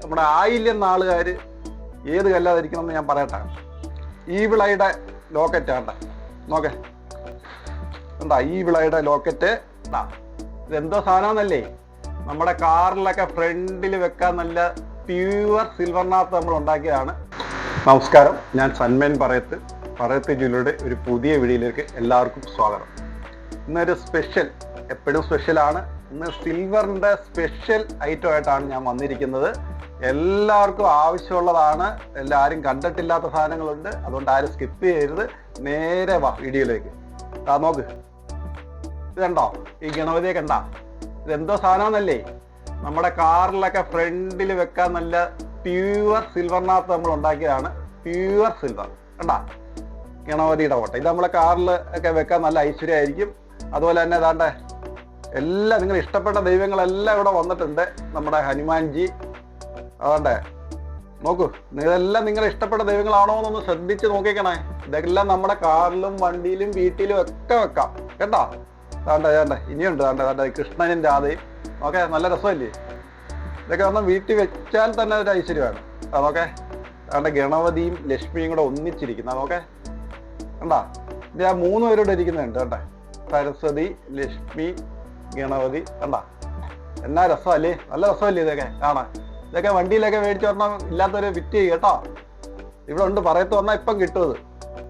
നമ്മുടെ ആയില്യം നാളുകാർ ഏത് കല്ലാതിരിക്കണമെന്ന് ഞാൻ പറയട്ടെ. ഈ വിളയുടെ ലോക്കറ്റാണ്ട നോക്കേ, എന്താ ഈ വിളയുടെ ലോക്കറ്റ്. ഇതെന്തോ സാധനമെന്നല്ലേ, നമ്മുടെ കാറിലൊക്കെ ഫ്രണ്ടിൽ വെക്കാൻ നല്ല പ്യുവർ സിൽവറിനകത്ത് നമ്മൾ ഉണ്ടാക്കിയതാണ്. നമസ്കാരം, ഞാൻ സന്മേൻ പറയത്ത് ജ്വല്ലറിയുടെ ഒരു പുതിയ വീഡിയോയിലേക്ക് എല്ലാവർക്കും സ്വാഗതം. ഇന്നൊരു സ്പെഷ്യൽ, എപ്പോഴും സ്പെഷ്യലാണ്. ഇന്ന് സിൽവറിൻ്റെ സ്പെഷ്യൽ ഐറ്റം ആയിട്ടാണ് ഞാൻ വന്നിരിക്കുന്നത്. എല്ലാവർക്കും ആവശ്യമുള്ളതാണ്, എല്ലാവരും കണ്ടിട്ടില്ലാത്ത സാധനങ്ങളുണ്ട്. അതുകൊണ്ട് ആരും സ്കിപ്പ് ചെയ്യരുത്, നേരെ വാ വീഡിയോയിലേക്ക്. നോക്ക്, ഇത് കണ്ടോ, ഈ ഗണപതിയെ കണ്ട, ഇതെന്തോ സാധനമെന്നല്ലേ, നമ്മുടെ കാറിലൊക്കെ ഫ്രണ്ടിൽ വെക്കാൻ നല്ല പ്യുവർ സിൽവറിനകത്ത് നമ്മൾ ഉണ്ടാക്കിയതാണ്. പ്യുവർ സിൽവർ കണ്ടാ, ഗണപതിയുടെ കോട്ട. ഇത് നമ്മളെ കാറിൽ ഒക്കെ വെക്കാൻ നല്ല ഐശ്വര്യമായിരിക്കും. അതുപോലെ തന്നെ ഏതാണ്ട് എല്ലാം നിങ്ങൾ ഇഷ്ടപ്പെട്ട ദൈവങ്ങളെല്ലാം ഇവിടെ വന്നിട്ടുണ്ട്. നമ്മുടെ ഹനുമാൻജി, അതുകൊണ്ടേ നോക്കൂ, ഇതെല്ലാം നിങ്ങളെ ഇഷ്ടപ്പെട്ട ദൈവങ്ങളാണോ എന്നൊന്ന് ശ്രദ്ധിച്ച് നോക്കിക്കണേ. ഇതെല്ലാം നമ്മുടെ കാറിലും വണ്ടിയിലും വീട്ടിലും ഒക്കെ വെക്കാം കേട്ടോ. വേണ്ട ഇനിയുണ്ട്, വേണ്ട കൃഷ്ണനും രാധയും. ഓക്കെ, നല്ല രസമല്ലേ ഇതൊക്കെ? പറഞ്ഞാൽ വീട്ടിൽ വെച്ചാൽ തന്നെ ഒരു ഐശ്വര്യമാണ്. അതൊക്കെ വേണ്ട, ഗണപതിയും ലക്ഷ്മിയും കൂടെ ഒന്നിച്ചിരിക്കുന്ന. നോക്കെ കണ്ടാ, ഇത് ആ 3 പേരോട് ഇരിക്കുന്നുണ്ട് കേട്ടെ. സരസ്വതി, ലക്ഷ്മി, ഗണപതി. കണ്ടാ, എന്നാ രസമല്ലേ, നല്ല രസമല്ലേ ഇതൊക്കെ കാണാൻ. ഇതൊക്കെ വണ്ടിയിലൊക്കെ മേടിച്ച് പറഞ്ഞാൽ ഇല്ലാത്തൊരു വിറ്റ് ചെയ്യും കേട്ടോ. ഇവിടെ ഉണ്ട്, പറയത്ത് പറഞ്ഞാൽ ഇപ്പം കിട്ടും.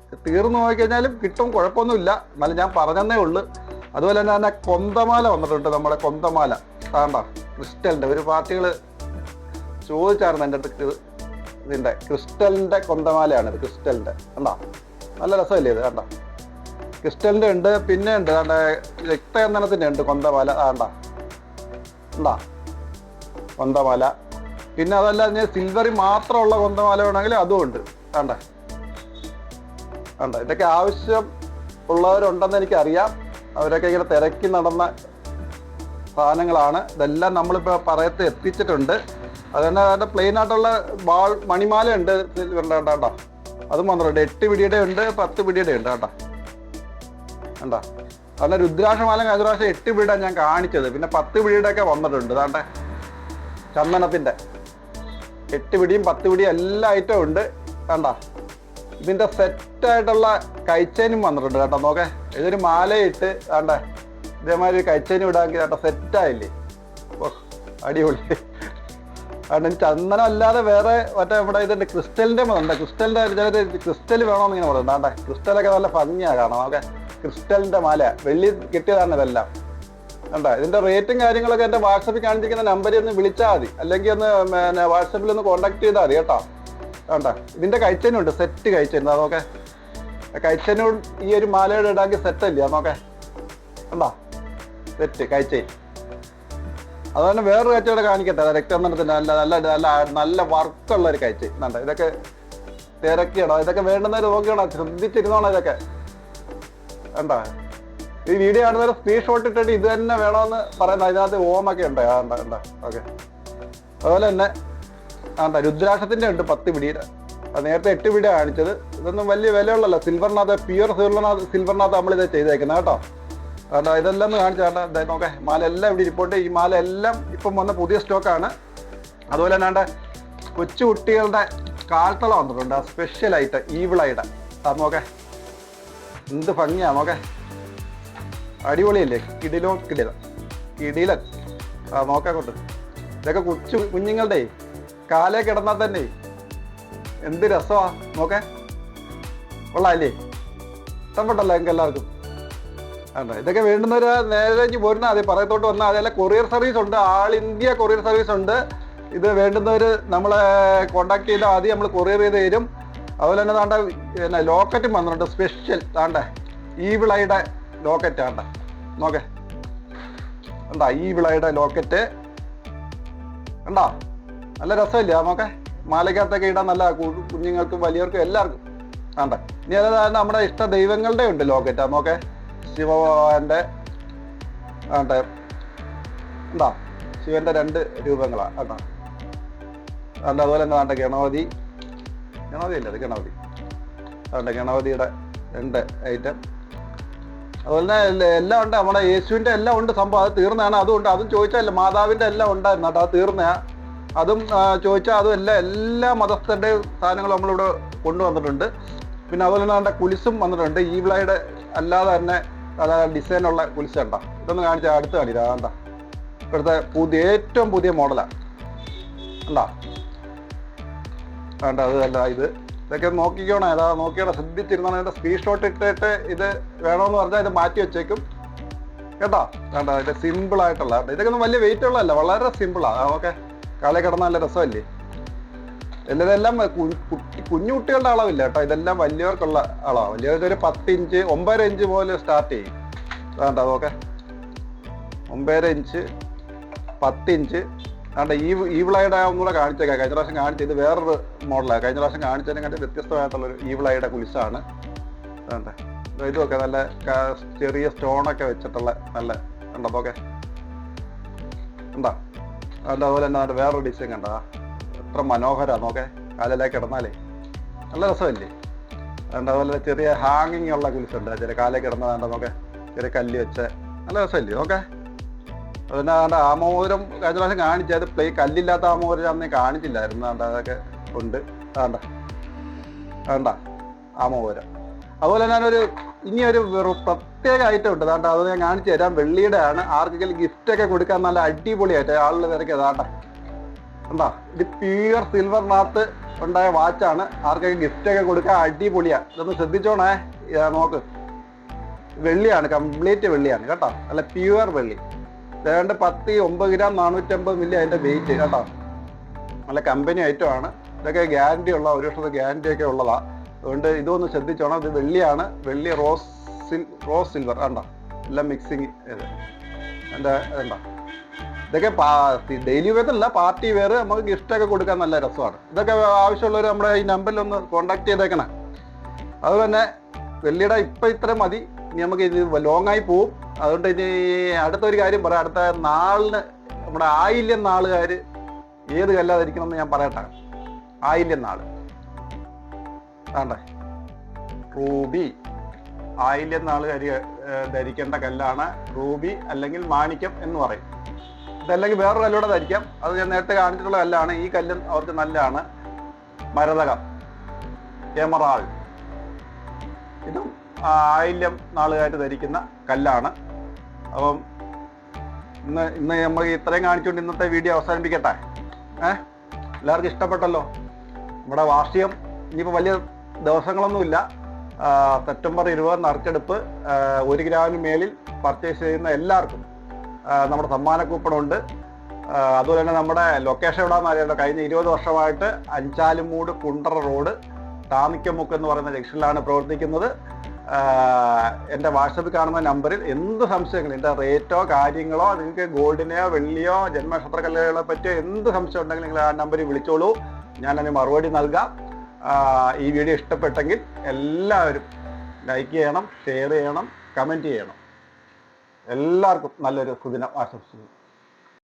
ഇത് തീർന്നു നോക്കിക്കഴിഞ്ഞാലും കിട്ടും, കുഴപ്പമൊന്നുമില്ല. എന്നാലും ഞാൻ പറഞ്ഞതേ ഉള്ളൂ. അതുപോലെ തന്നെ കൊന്തമാല വന്നിട്ടുണ്ട്, നമ്മുടെ കൊന്തമാല. താണ്ട ക്രിസ്റ്റലിൻ്റെ ഒരു പാർട്ടികൾ ചോദിച്ചായിരുന്നു എൻ്റെ അടുത്ത്. ഇതിൻ്റെ ക്രിസ്റ്റലിൻ്റെ കൊന്തമാലയാണ് ഇത്, ക്രിസ്റ്റലിൻ്റെ. കണ്ടാ, നല്ല രസമല്ലേ ഇത്? കണ്ട, ക്രിസ്റ്റലിൻ്റെ ഉണ്ട്, പിന്നെ ഉണ്ട് രക്തചന്ദനത്തിൻ്റെ ഉണ്ട് കൊന്തമാല. കണ്ടാ കൊന്തമാല. പിന്നെ അതല്ല, ഞാൻ സിൽവറിൽ മാത്രമുള്ള കൊന്തമാല വേണമെങ്കിൽ അതും ഉണ്ട്. കണ്ട, ഇതൊക്കെ ആവശ്യം ഉള്ളവരുണ്ടെന്ന് എനിക്കറിയാം. അവരൊക്കെ ഇങ്ങനെ തിരക്കി നടന്ന സാധനങ്ങളാണ്. ഇതെല്ലാം നമ്മളിപ്പോൾ പറയത്ത് എത്തിച്ചിട്ടുണ്ട്. അത് തന്നെ അതിൻ്റെ പ്ലെയിൻ ആയിട്ടുള്ള മണിമാല ഉണ്ട് സിൽവറിൻ്റെ. കേട്ടോ, അതും വന്നിട്ടുണ്ട്. 8 പിടിയുടെ ഉണ്ട്, 10 പിടിയുടെ ഉണ്ട് കേട്ടോ. കണ്ടാ, അതിൻ്റെ രുദ്രാക്ഷമാല കഴിഞ്ഞ പ്രാവശ്യം 8 പിടിയുടെ ഞാൻ കാണിച്ചത്. പിന്നെ 10 പിടിയുടെ ഒക്കെ വന്നിട്ടുണ്ട്. അതാണ്ട് ചന്ദനത്തിൻ്റെ 8 പിടിയും 10 പിടിയും എല്ലാ ഐറ്റവും ഉണ്ട്. കണ്ടാ, ഇതിൻ്റെ സെറ്റായിട്ടുള്ള കൈച്ചേനും വന്നിട്ടുണ്ട് കേട്ടോ. നോക്കേ, ഇതൊരു മാലയിട്ട് വേണ്ടേ, ഇതേമാതിരി ഒരു കൈച്ചേനും ഇടാമെങ്കിൽ കേട്ടോ, സെറ്റായില്ലേ? ഓ, അടിപൊളി. കാരണം ചന്ദനം അല്ലാതെ വേറെ മറ്റേ ഇവിടെ ഇതിൻ്റെ ക്രിസ്റ്റലിൻ്റെ ഉണ്ട്. ക്രിസ്റ്റലിൻ്റെ ചിലത് ക്രിസ്റ്റൽ വേണമെന്ന് ഇങ്ങനെ പറയുന്നത്. വേണ്ടേ, ക്രിസ്റ്റലൊക്കെ നല്ല ഭംഗിയാണ് കാണാം. ഓക്കെ, ക്രിസ്റ്റലിൻ്റെ മാല, വെള്ളി കിട്ടിയതാണ് ഇതെല്ലാം. കണ്ടോ, ഇതിൻ്റെ റേറ്റും കാര്യങ്ങളൊക്കെ എൻ്റെ വാട്സപ്പിൽ കാണിച്ചിരിക്കുന്ന നമ്പറിൽ ഒന്ന് വിളിച്ചാൽ മതി, അല്ലെങ്കിൽ ഒന്ന് പിന്നെ വാട്സപ്പിൽ ഒന്ന് കോൺടാക്ട് ചെയ്താൽ മതി കേട്ടോ. വേണ്ട, ഇതിൻ്റെ കൈച്ചേനുണ്ട്, സെറ്റ് കൈച്ചേൻ. അതൊക്കെ കൈച്ചേനോട് ഈ ഒരു മാലയുടെ ഇടാക്കി സെറ്റല്ലേ? അതൊക്കെ കണ്ടോ, സെറ്റ് കൈച്ചേൻ. അതുപോലെ വേറൊരു കൈച്ചയുടെ കാണിക്കട്ടെ, രക്തചന്ദനത്തിൻ്റെ നല്ല നല്ല നല്ല നല്ല വർക്കുള്ള ഒരു കൈച്ചേൻ. വേണ്ട, ഇതൊക്കെ തിരക്കിയടോ, ഇതൊക്കെ വേണ്ടുന്നവർ നോക്കിയാണോ, ശ്രദ്ധിച്ചിരുന്നോണോ ഇതൊക്കെ? വേണ്ട, ഈ വീഡിയോ കാണുന്നവരെ സ്ക്രീൻഷോട്ട് ഇട്ടിട്ട് ഇത് തന്നെ വേണമെന്ന് പറയുന്നത്. അതിനകത്ത് ഓമൊക്കെ ഉണ്ട്. വേണ്ട ഓക്കെ. അതുപോലെ തന്നെ രുദ്രാക്ഷത്തിൻ്റെ ഉണ്ട് 10 പിടിയുടെ. അത് നേരത്തെ 8 പിടി കാണിച്ചത്. ഇതൊന്നും വലിയ വിലയുള്ളല്ലോ, സിൽവറിനകത്ത്, പ്യുവർ സിൽവറിനകത്ത് നമ്മളിത് ചെയ്തേക്കുന്നത് കേട്ടോ. കാരണം ഇതെല്ലാം ഒന്ന് കാണിച്ചാൽ നോക്കേ, മാല എല്ലാം ഇവിടെ ഇരിപ്പുണ്ട്. ഈ മാല എല്ലാം ഇപ്പം വന്ന പുതിയ സ്റ്റോക്കാണ്. അതുപോലെ തന്നെ കൊച്ചു കുട്ടികളുടെ കാൽത്തള വന്നിട്ടുണ്ട്, സ്പെഷ്യലായിട്ട് ഈവിളായിട്ട്. അത് നോക്കേ, എന്ത് ഭംഗിയാണ് നോക്കേ, അടിപൊളിയല്ലേ? കിടിലൻ. നോക്കാൻ കൊണ്ട് ഇതൊക്കെ കുഞ്ഞുങ്ങളുടെ കാലേ കിടന്നാൽ തന്നെ എന്ത് രസമാ നോക്കേ. കൊള്ളാല്ലേ? ഇഷ്ടപ്പെട്ടല്ലോ എനിക്ക് എല്ലാവർക്കും. വേണ്ട, ഇതൊക്കെ വേണ്ടുന്നവർ നേരെ പോരുന്ന അതെ പറയത്തോട്ട് വന്നാൽ അതെല്ലാം കൊറിയർ സർവീസ് ഉണ്ട്, ആൾ ഇന്ത്യ കൊറിയർ സർവീസ് ഉണ്ട്. ഇത് വേണ്ടുന്നവർ നമ്മളെ കോണ്ടാക്ട് ചെയ്താൽ ആദ്യം നമ്മൾ കൊറിയർ ചെയ്ത് തരും. അതുപോലെ തന്നെ പിന്നെ ലോക്കറ്റും വന്നിട്ടുണ്ട്, സ്പെഷ്യൽ. ഈ വിളയുടെ ലോക്കറ്റ് നോക്കേ, കണ്ടാ, ഈ വിളയുടെ ലോക്കറ്റ് കണ്ടാ, നല്ല രസമില്ലേ? നോക്കേ, മാലയ്ക്കകത്തൊക്കെ ഇടാൻ നല്ല കുഞ്ഞുങ്ങൾക്കും വലിയവർക്കും എല്ലാവർക്കും. ഇനി അതായത് നമ്മുടെ ഇഷ്ട ദൈവങ്ങളുടെ ഉണ്ട് ലോക്കറ്റ്. നോക്കേ, ശിവഭഗവാന്റെ എന്താ, ശിവന്റെ 2 രൂപങ്ങളാണ് കേട്ടോ. അതുപോലെ തന്നെ ഗണപതി അല്ലേ, അത് ഗണപതിയുടെ 2 ഐറ്റം. അതുപോലെ തന്നെ എല്ലാം ഉണ്ട്, നമ്മുടെ യേശുവിൻ്റെ എല്ലാം ഉണ്ട് സംഭവം. അത് തീർന്നതാണ്. അതുകൊണ്ട് അതും ചോദിച്ചാൽ മാതാവിൻ്റെ എല്ലാം ഉണ്ടായിരുന്നു കേട്ടോ, അത് തീർന്നയാ. അതും ചോദിച്ചാൽ അതും എല്ലാ മതസ്ഥരുടെ സാധനങ്ങളും നമ്മളിവിടെ കൊണ്ടുവന്നിട്ടുണ്ട്. പിന്നെ അതുപോലെ തന്നെ അതിൻ്റെ കുലിസും വന്നിട്ടുണ്ട്. ഈവിളയുടെ അല്ലാതെ തന്നെ ഡിസൈനുള്ള കുലിസ് കണ്ട. ഇതൊന്ന് കാണിച്ചാൽ അടുത്ത് കാണിക്കാം. കണ്ട ഇവിടുത്തെ ഏറ്റവും പുതിയ മോഡലാണ് കണ്ടാ. വേണ്ട അത് അല്ല ഇത്. ഇതൊക്കെ നോക്കിക്കോണേ, ഏതാ നോക്കിയോണേ, ശ്രദ്ധിച്ചിരുന്നാണ്. അതിൻ്റെ സ്ക്രീൻഷോട്ട് ഇട്ടിട്ട് ഇത് വേണമെന്ന് പറഞ്ഞാൽ ഇത് മാറ്റി വെച്ചേക്കും കേട്ടോ. വേണ്ട ഇതിൻ്റെ സിമ്പിളായിട്ടുള്ള ഇതൊക്കെ ഒന്നും വലിയ വെയിറ്റ് ഉള്ളതല്ല, വളരെ സിമ്പിളാണ്. ഓക്കെ, കാലേ കിടന്ന നല്ല രസമല്ലേ. ഇതെല്ലാം കുഞ്ഞു കുട്ടികളുടെ അളവില്ല കേട്ടോ, ഇതെല്ലാം വലിയവർക്കുള്ള അളവാണ്. വലിയവർക്കൊരു 10 ഇഞ്ച് 9 ഇഞ്ച് പോലെ സ്റ്റാർട്ട് ചെയ്യും. വേണ്ട അതൊക്കെ 9 ഇഞ്ച് 10 ഇഞ്ച്. വേണ്ട ഈവിളയുടെ ഒന്നുകൂടെ കാണിച്ചേക്കാം. കഴിഞ്ഞ പ്രാവശ്യം കാണിച്ചത് ഇത് വേറൊരു മോഡലാണ്. കഴിഞ്ഞ പ്രാവശ്യം കാണിച്ചതിനെക്കാട്ടി വ്യത്യസ്തമായിട്ടുള്ളൊരു ഈവിളയുടെ കുലിസാണ്. വേണ്ട ഇതൊക്കെ നല്ല ചെറിയ സ്റ്റോണൊക്കെ വെച്ചിട്ടുള്ള നല്ല ഉണ്ടോ ഓക്കെ ഉണ്ടോ. അതിൻ്റെ അതുപോലെ തന്നെ വേറൊരു ഡിസൈൻ കണ്ടാ, എത്ര മനോഹരമാണ് നോക്കെ. കാലിലേക്ക് കിടന്നാലേ നല്ല രസമല്ലേ. അതുകൊണ്ട് അതുപോലെ ചെറിയ ഹാങ്ങിങ് ഉള്ള കുലിസുണ്ട്, ചെറിയ കാലിലേക്ക് കിടന്നതാണ്ട് നോക്കെ, ചെറിയ കല്ല് വെച്ച് നല്ല രസമല്ലേ ഓക്കെ. അതുപോലെ അതുകൊണ്ട് ആമോദരം കഴിഞ്ഞ പ്രാവശ്യം കാണിച്ചത് കല്ലില്ലാത്ത ആമോദരം അന്ന് കാണിച്ചില്ലായിരുന്നു. അതുകൊണ്ട് അതൊക്കെ ഉണ്ട്. വേണ്ട വേണ്ട ആമോദരം. അതുപോലെ ഞാനൊരു ഇനിയൊരു പ്രത്യേക ഐറ്റം ഉണ്ട്. അതാണ്ട് അത് ഞാൻ കാണിച്ചു തരാം. വെള്ളിയുടെ ആണ്. ആർക്കെങ്കിലും ഗിഫ്റ്റൊക്കെ കൊടുക്കാൻ നല്ല അടിപൊളിയായിട്ട് ആളിൽ തിരക്കി അതാണ്ട എന്താ. ഇത് പ്യൂർ സിൽവറിനകത്ത് ഉണ്ടായ വാച്ചാണ്. ആർക്കൊക്കെ ഗിഫ്റ്റൊക്കെ കൊടുക്കാൻ അടിപൊളിയാണ്. ഇതൊന്ന് ശ്രദ്ധിച്ചോണേ. നോക്ക്, വെള്ളിയാണ്, കംപ്ലീറ്റ് വെള്ളിയാണ് കേട്ടോ. നല്ല പ്യൂർ വെള്ളി. ഏതാണ്ട് 9 ഗ്രാം 450 മില്ലി അതിൻ്റെ വെയിറ്റ് കേട്ടോ. നല്ല കമ്പനി ഐറ്റമാണ്. ഇതൊക്കെ ഗ്യാരണ്ടി ഉള്ള 1 വർഷത്തെ ഗ്യാരണ്ടി ഒക്കെ ഉള്ളതാണ്. അതുകൊണ്ട് ഇതൊന്ന് ശ്രദ്ധിച്ചോണം. ഇത് വെള്ളിയാണ്. വെള്ളി റോസ് സിൽവർ കണ്ടോ, എല്ലാം മിക്സിങ് ഇത് എൻ്റെ ഇതുണ്ടോ. ഇതൊക്കെ ഡെയിലി വെയർ അല്ല, പാർട്ടി വെയർ നമുക്ക് ഗിഫ്റ്റൊക്കെ കൊടുക്കാൻ നല്ല രസമാണ്. ഇതൊക്കെ ആവശ്യമുള്ളവർ നമ്മുടെ ഈ നമ്പറിലൊന്ന് കോൺടാക്ട് ചെയ്തേക്കണേ. അതുപോലെ തന്നെ വെള്ളിയുടെ ഇപ്പം ഇത്ര മതി. ഇനി നമുക്ക് ഇത് ലോങ്ങായി പോവും. അതുകൊണ്ട് ഇനി അടുത്തൊരു കാര്യം പറയാം. അടുത്ത നാളിന് നമ്മുടെ ആയില്യം നാളുകാർ ഏത് കല്ലാതിരിക്കണം എന്ന് ഞാൻ പറയട്ടെ. ആയില്യം നാള് വേണ്ടേ, റൂബി ആയില്യം നാളുകാർ ധരിക്കേണ്ട കല്ലാണ് റൂബി അല്ലെങ്കിൽ മാണിക്യം എന്ന് പറയും. ഇതല്ലെങ്കിൽ വേറൊരു കല്ലൂടെ ധരിക്കാം. അത് ഞാൻ നേരത്തെ കാണിച്ചിട്ടുള്ള കല്ലാണ്. ഈ കല്ലും അവർക്ക് നല്ലതാണ്. മരതകം, എമറാൾ, ഇതും ആയില്യം നാളുകാർ ധരിക്കുന്ന കല്ലാണ്. അപ്പം ഇന്ന് നമ്മൾ ഇത്രയും കാണിച്ചുകൊണ്ട് ഇന്നത്തെ വീഡിയോ അവസാനിപ്പിക്കട്ടെ. എല്ലാവർക്കും ഇഷ്ടപ്പെട്ടല്ലോ. നമ്മുടെ വാർഷികം ഇനിയിപ്പോൾ വലിയ ദിവസങ്ങളൊന്നുമില്ല. സെപ്റ്റംബർ 20 നറുക്കെടുപ്പ്. 1 ഗ്രാമിന് മേലിൽ പർച്ചേസ് ചെയ്യുന്ന എല്ലാവർക്കും നമ്മുടെ സമ്മാന കൂപ്പണുണ്ട്. അതുപോലെ തന്നെ നമ്മുടെ ലൊക്കേഷൻ എവിടെയാണെന്ന് അറിയാമല്ലോ. കഴിഞ്ഞ 20 വർഷമായിട്ട് അഞ്ചാലുമൂട് കുണ്ടറ റോഡ് താമിക്കമുക്ക് എന്ന് പറയുന്ന ജംഗ്ഷനിലാണ് പ്രവർത്തിക്കുന്നത്. എൻ്റെ വാട്സപ്പിൽ കാണുന്ന നമ്പറിൽ എന്ത് സംശയങ്ങളും, എൻ്റെ റേറ്റോ കാര്യങ്ങളോ, നിങ്ങൾക്ക് ഗോൾഡിനെയോ വെള്ളിയോ ജന്മനക്ഷത്ര കല്ലുകളെ പറ്റിയോ എന്ത് സംശയം ഉണ്ടെങ്കിലും നിങ്ങൾ ആ നമ്പറിൽ വിളിച്ചോളൂ. ഞാനതിന് മറുപടി നൽകാം. ഈ വീഡിയോ ഇഷ്ടപ്പെട്ടെങ്കിൽ എല്ലാവരും ലൈക്ക് ചെയ്യണം, ഷെയർ ചെയ്യണം, കമൻറ്റ് ചെയ്യണം. എല്ലാവർക്കും നല്ലൊരു സുദിനം ആശംസിക്കുന്നു.